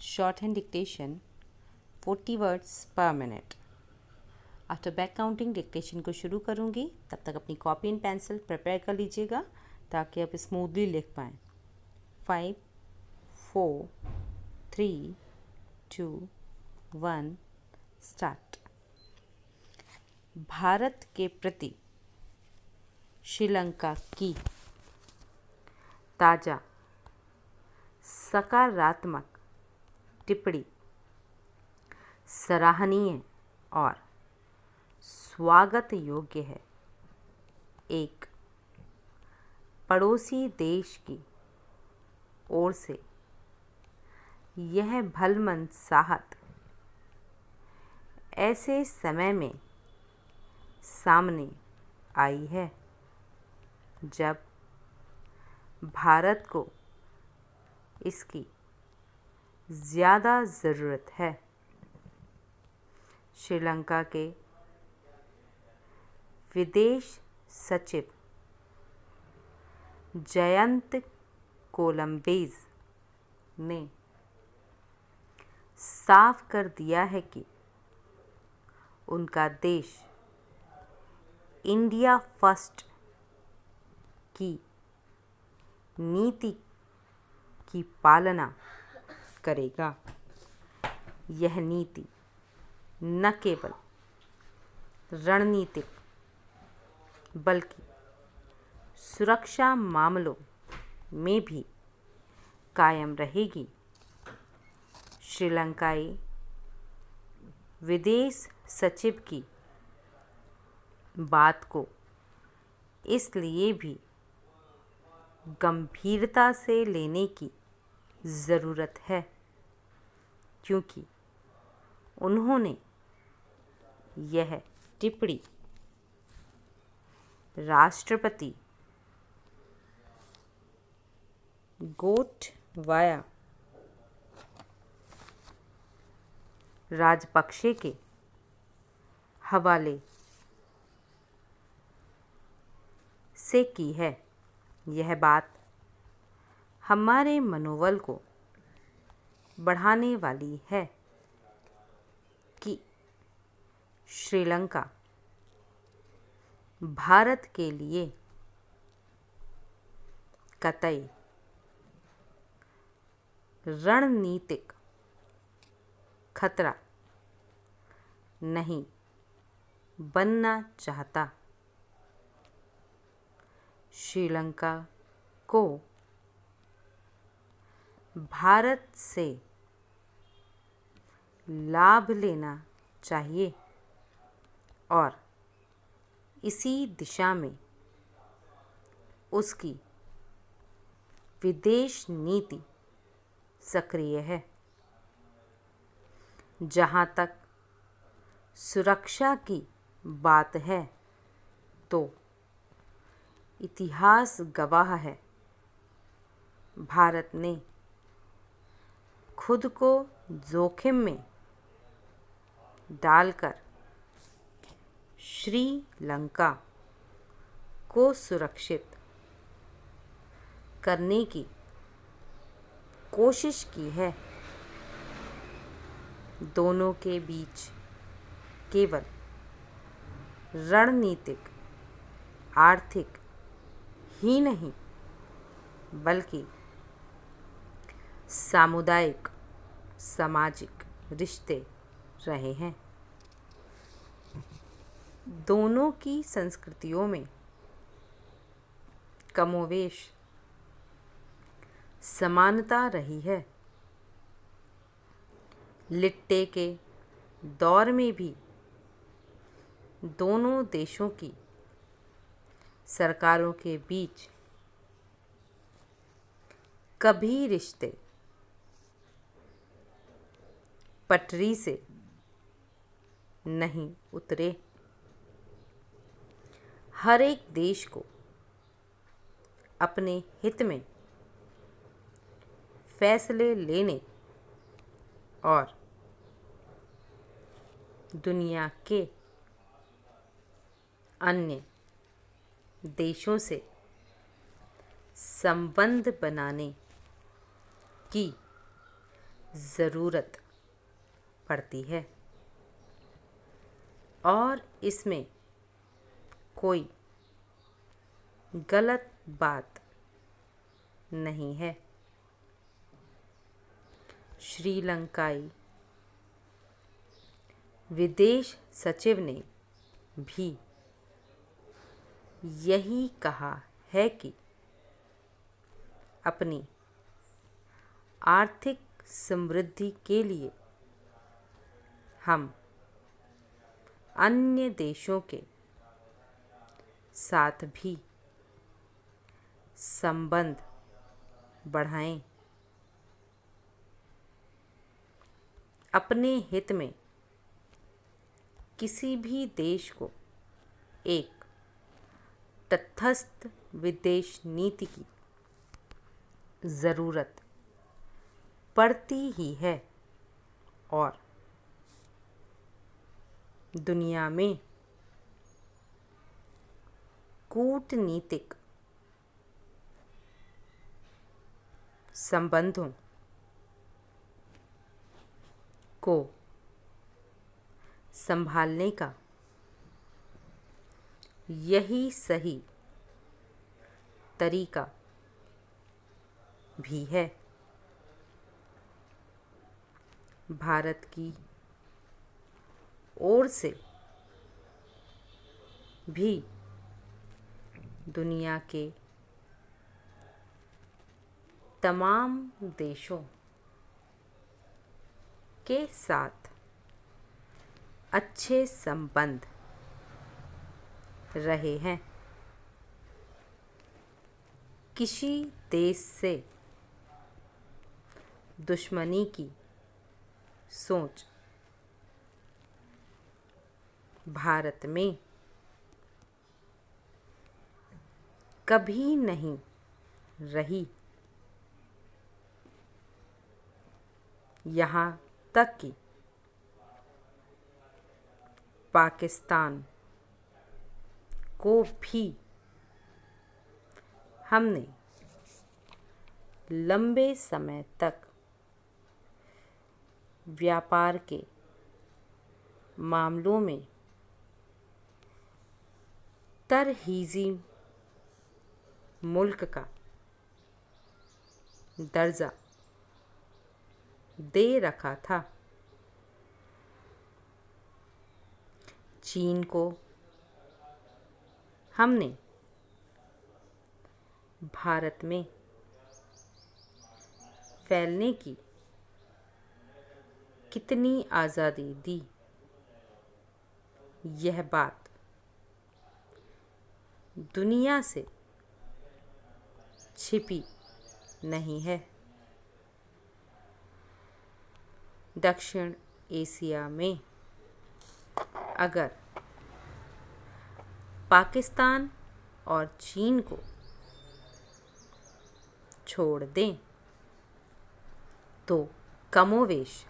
shorthand dictation 40 words per minute. After back counting dictation को शुरू करूँगी, तब तक अपनी कॉपी एंड पेंसिल प्रिपेयर कर लीजिएगा ताकि आप स्मूथली लिख पाएँ. 5 4 3 2 1 स्टार्ट. भारत के प्रति श्रीलंका की ताज़ा सकारात्मक टिप्पणी सराहनीय और स्वागत योग्य है. एक पड़ोसी देश की ओर से यह भलमनसाहत ऐसे समय में सामने आई है जब भारत को इसकी ज़्यादा ज़रूरत है. श्रीलंका के विदेश सचिव जयंत कोलंबेज ने साफ कर दिया है कि उनका देश इंडिया फर्स्ट की नीति की पालना करेगा. यह नीति न केवल रणनीतिक बल्कि सुरक्षा मामलों में भी कायम रहेगी. श्रीलंकाई विदेश सचिव की बात को इसलिए भी गंभीरता से लेने की ज़रूरत है क्योंकि उन्होंने यह टिप्पणी राष्ट्रपति गोटबाया राजपक्षे के हवाले से की है. यह बात हमारे मनोबल को बढ़ाने वाली है कि श्रीलंका भारत के लिए कतई रणनीतिक खतरा नहीं बनना चाहता. श्रीलंका को भारत से लाभ लेना चाहिए और इसी दिशा में उसकी विदेश नीति सक्रिय है. जहाँ तक सुरक्षा की बात है तो इतिहास गवाह है भारत ने खुद को जोखिम में डालकर श्रीलंका को सुरक्षित करने की कोशिश की है. दोनों के बीच केवल रणनीतिक आर्थिक ही नहीं बल्कि सामुदायिक सामाजिक रिश्ते रहे हैं. दोनों की संस्कृतियों में कमोवेश समानता रही है. लिट्टे के दौर में भी दोनों देशों की सरकारों के बीच कभी रिश्ते पटरी से नहीं उतरे. हर एक देश को अपने हित में फैसले लेने और दुनिया के अन्य देशों से संबंध बनाने की ज़रूरत पड़ती है और इसमें कोई गलत बात नहीं है। श्रीलंकाई विदेश सचिव ने भी यही कहा है कि अपनी आर्थिक समृद्धि के लिए हम अन्य देशों के साथ भी संबंध बढ़ाएं। अपने हित में किसी भी देश को एक तटस्थ विदेश नीति की ज़रूरत पड़ती ही है और दुनिया में कूटनीतिक संबंधों को संभालने का यही सही तरीका भी है। भारत की ओर से भी दुनिया के तमाम देशों के साथ अच्छे संबंध रहे हैं। किसी देश से दुश्मनी की सोच भारत में कभी नहीं रही। यहाँ तक कि पाकिस्तान को भी हमने लंबे समय तक व्यापार के मामलों में तरहीज़ी मुल्क का दर्जा दे रखा था। चीन को हमने भारत में फैलने की कितनी आज़ादी दी, यह बात दुनिया से छिपी नहीं है। दक्षिण एशिया में अगर पाकिस्तान और चीन को छोड़ दें तो कमोवेश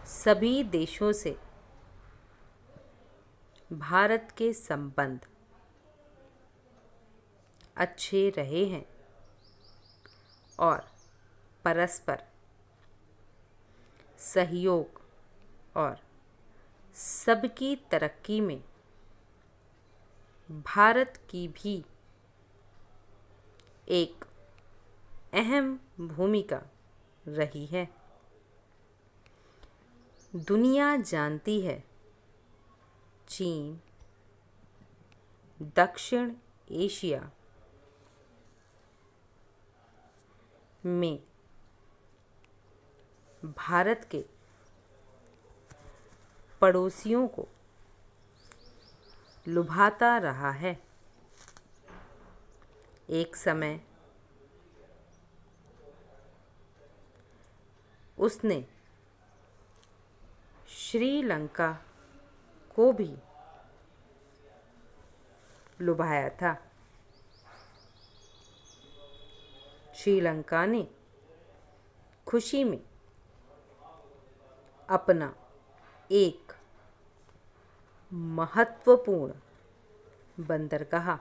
सभी देशों से भारत के संबंध अच्छे रहे हैं और परस्पर सहयोग और सबकी तरक्की में भारत की भी एक अहम भूमिका रही है। दुनिया जानती है, चीन दक्षिण एशिया में भारत के पड़ोसियों को लुभाता रहा है। एक समय उसने श्रीलंका को भी लुभाया था। श्रीलंका ने खुशी में अपना एक महत्वपूर्ण बंदरगाह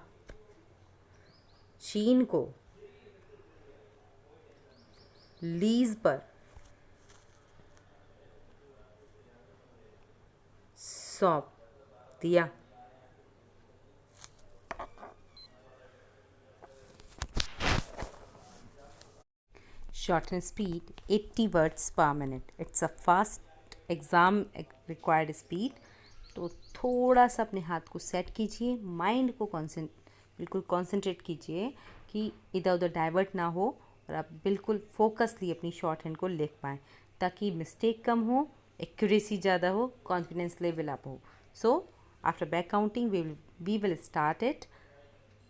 चीन को लीज पर सौंप दिया। Shorten speed 80 words per minute. It's a fast exam required speed. तो थोड़ा सा अपने हाथ को सेट कीजिए, माइंड को बिल्कुल कॉन्सेंट्रेट कीजिए कि इधर उधर डाइवर्ट ना हो और आप बिल्कुल फोकसली अपनी शॉर्ट हैंड को लिख पाएँ, ताकि मिस्टेक कम हो, एक्यूरेसी ज़्यादा हो, कॉन्फिडेंस लेवल अप हो। So after back counting we will start it.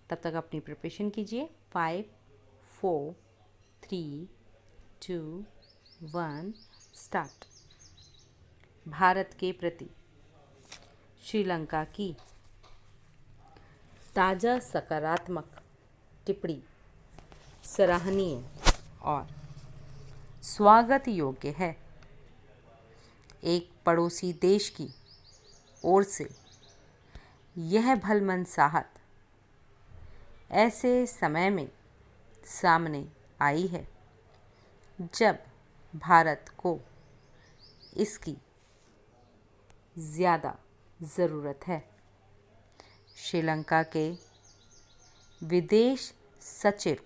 तब तक अपनी प्रिपरेशन कीजिए। 5 4 3 2 1 स्टार्ट। भारत के प्रति श्रीलंका की ताज़ा सकारात्मक टिप्पणी सराहनीय और स्वागत योग्य है। एक पड़ोसी देश की ओर से यह भलमनसाहत ऐसे समय में सामने आई है जब भारत को इसकी ज़्यादा ज़रूरत है। श्रीलंका के विदेश सचिव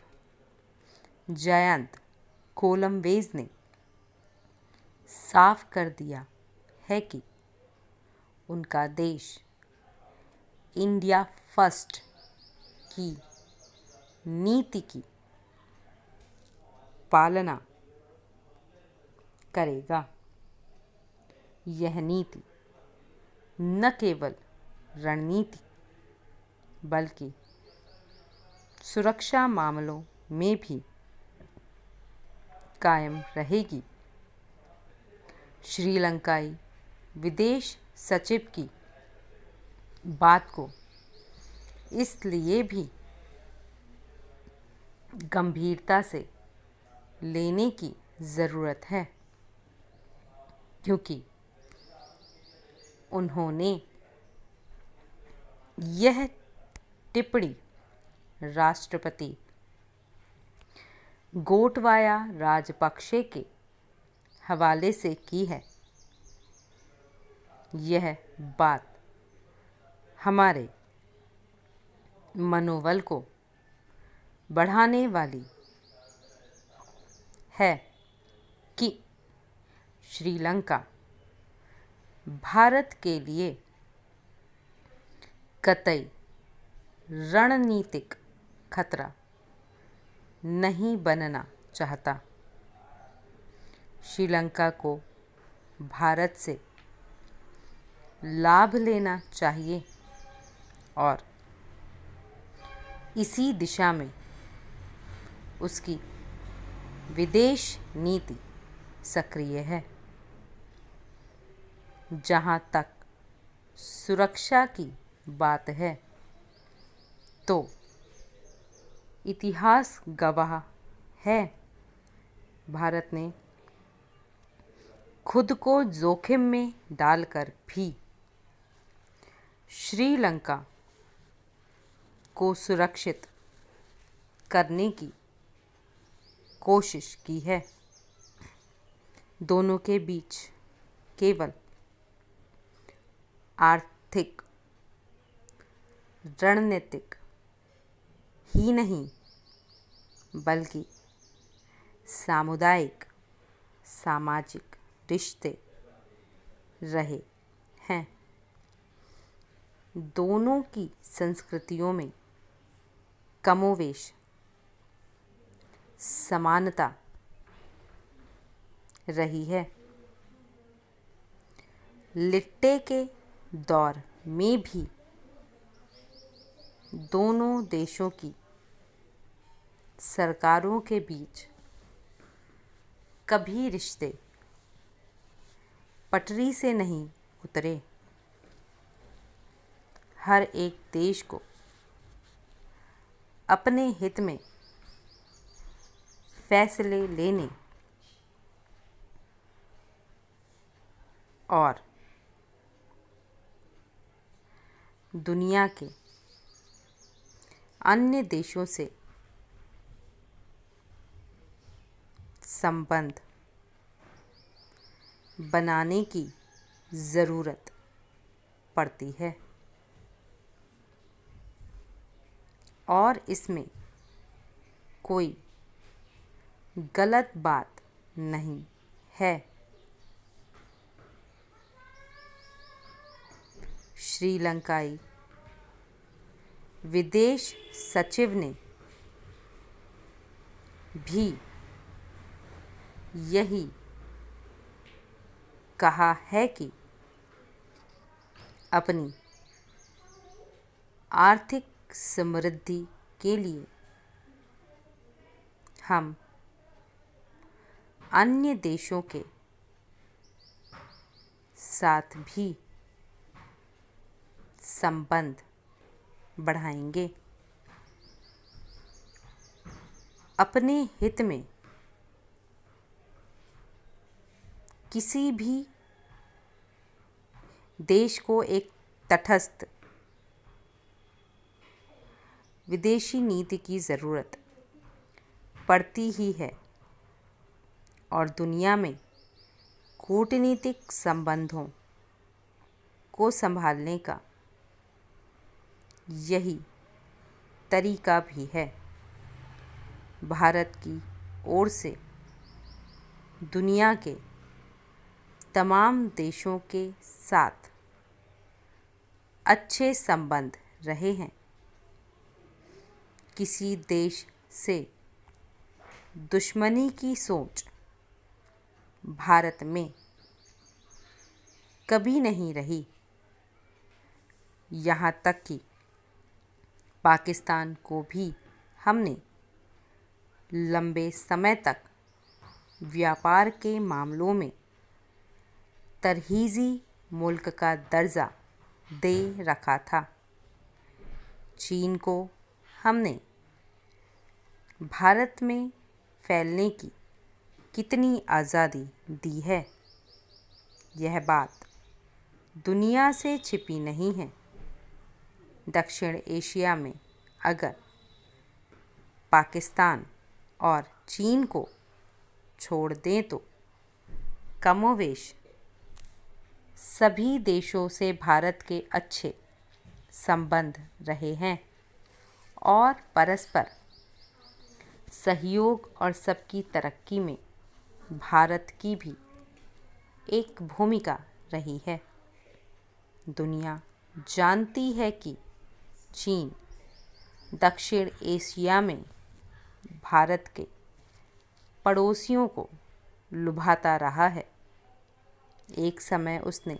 जयंत कोलम्बेज ने साफ कर दिया है कि उनका देश इंडिया फर्स्ट की नीति की पालना करेगा। यह नीति न केवल रणनीति बल्कि सुरक्षा मामलों में भी कायम रहेगी। श्रीलंकाई विदेश सचिव की बात को इसलिए भी गंभीरता से लेने की ज़रूरत है क्योंकि उन्होंने यह टिप्पणी राष्ट्रपति गोटबाया राजपक्षे के हवाले से की है। यह बात हमारे मनोबल को बढ़ाने वाली है कि श्रीलंका भारत के लिए कतई रणनीतिक खतरा नहीं बनना चाहता। श्रीलंका को भारत से लाभ लेना चाहिए और इसी दिशा में उसकी विदेश नीति सक्रिय है। जहाँ तक सुरक्षा की बात है तो इतिहास गवाह है, भारत ने खुद को जोखिम में डालकर भी श्रीलंका को सुरक्षित करने की कोशिश की है। दोनों के बीच केवल आर्थिक रणनीतिक ही नहीं बल्कि सामुदायिक सामाजिक रिश्ते रहे हैं। दोनों की संस्कृतियों में कमोवेश समानता रही है। लिट्टे के दौर में भी दोनों देशों की सरकारों के बीच कभी रिश्ते पटरी से नहीं उतरे। हर एक देश को अपने हित में फैसले लेने और दुनिया के अन्य देशों से संबंध बनाने की ज़रूरत पड़ती है और इसमें कोई गलत बात नहीं है। श्रीलंकाई विदेश सचिव ने भी यही कहा है कि अपनी आर्थिक समृद्धि के लिए हम अन्य देशों के साथ भी संबंध बढ़ाएंगे। अपने हित में किसी भी देश को एक तटस्थ विदेशी नीति की ज़रूरत पड़ती ही है और दुनिया में कूटनीतिक संबंधों को संभालने का यही तरीका भी है। भारत की ओर से दुनिया के तमाम देशों के साथ अच्छे संबंध रहे हैं। किसी देश से दुश्मनी की सोच भारत में कभी नहीं रही। यहाँ तक कि पाकिस्तान को भी हमने लंबे समय तक व्यापार के मामलों में तरहीज़ी मुल्क का दर्जा दे रखा था। चीन को हमने भारत में फैलने की कितनी आज़ादी दी है, यह बात दुनिया से छिपी नहीं है। दक्षिण एशिया में अगर पाकिस्तान और चीन को छोड़ दें तो कमोवेश सभी देशों से भारत के अच्छे संबंध रहे हैं और परस्पर सहयोग और सबकी तरक्की में भारत की भी एक भूमिका रही है। दुनिया जानती है कि चीन दक्षिण एशिया में भारत के पड़ोसियों को लुभाता रहा है। एक समय उसने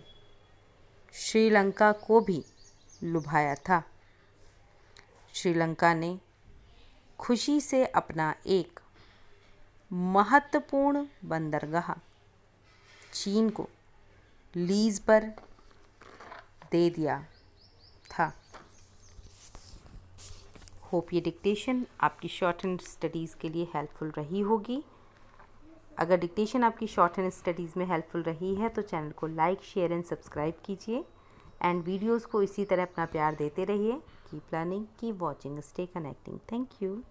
श्रीलंका को भी लुभाया था। श्रीलंका ने खुशी से अपना एक महत्वपूर्ण बंदरगाह चीन को लीज पर दे दिया था। होप ये डिक्टेशन आपकी शॉर्ट हैंड स्टडीज़ के लिए हेल्पफुल रही होगी। अगर डिक्टेशन आपकी शॉर्ट हैंड स्टडीज़ में हेल्पफुल रही है तो चैनल को लाइक, शेयर एंड सब्सक्राइब कीजिए एंड वीडियोस को इसी तरह अपना प्यार देते रहिए। Keep learning, keep watching, stay connecting. Thank you.